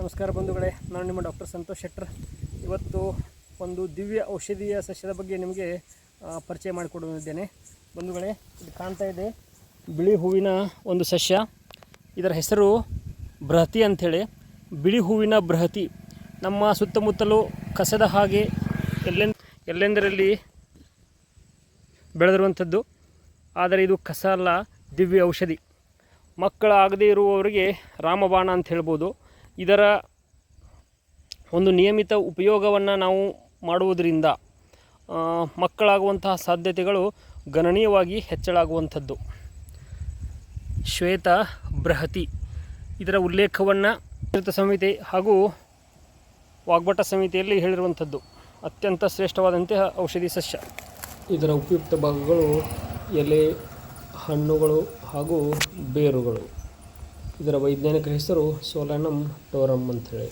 ನಮಸ್ಕಾರ ಬಂಧುಗಳೇ, ನಾನು ನಿಮ್ಮ ಡಾಕ್ಟರ್ ಸಂತೋಷ್ ಶೆಟ್ಟರ್. ಇವತ್ತು ಒಂದು ದಿವ್ಯ ಔಷಧೀಯ ಸಸ್ಯದ ಬಗ್ಗೆ ನಿಮಗೆ ಪರಿಚಯ ಮಾಡಿಕೊಡುತ್ತಿದ್ದೇನೆ. ಬಂಧುಗಳೇ, ಇದು ಕಾಣ್ತಾ ಇದೆ ಬಿಳಿ ಹೂವಿನ ಒಂದು ಸಸ್ಯ. ಇದರ ಹೆಸರು ಬೃಹತಿ ಅಂಥೇಳಿ. ಬಿಳಿ ಹೂವಿನ ಬೃಹತಿ ನಮ್ಮ ಸುತ್ತಮುತ್ತಲೂ ಕಸದ ಹಾಗೆ ಎಲ್ಲೆಂದರಲ್ಲಿ ಬೆಳೆದಿರುವಂಥದ್ದು. ಆದರೆ ಇದು ಕಸ ಅಲ್ಲ, ದಿವ್ಯ ಔಷಧಿ. ಮಕ್ಕಳಾಗದೇ ಇರುವವರಿಗೆ ರಾಮಬಾಣ ಅಂತ ಹೇಳ್ಬೋದು. ಇದರ ಒಂದು ನಿಯಮಿತ ಉಪಯೋಗವನ್ನು ನಾವು ಮಾಡುವುದರಿಂದ ಮಕ್ಕಳಾಗುವಂತಹ ಸಾಧ್ಯತೆಗಳು ಗಣನೀಯವಾಗಿ ಹೆಚ್ಚಳಾಗುವಂಥದ್ದು. ಶ್ವೇತ ಬೃಹತಿ ಇದರ ಉಲ್ಲೇಖವನ್ನು ಅಮೃತ ಸಂಹಿತೆ ಹಾಗೂ ವಾಗ್ಭಟ ಸಂಹಿತೆಯಲ್ಲಿ ಹೇಳಿರುವಂಥದ್ದು. ಅತ್ಯಂತ ಶ್ರೇಷ್ಠವಾದಂತಹ ಔಷಧಿ ಸಸ್ಯ. ಇದರ ಉಪಯುಕ್ತ ಭಾಗಗಳು ಎಲೆ, ಹಣ್ಣುಗಳು ಹಾಗೂ ಬೇರುಗಳು. ಇದರ ವೈಜ್ಞಾನಿಕ ಹೆಸರು ಸೋಲಾನಮ್ ಟೋರಮ್ ಅಂಥೇಳಿ.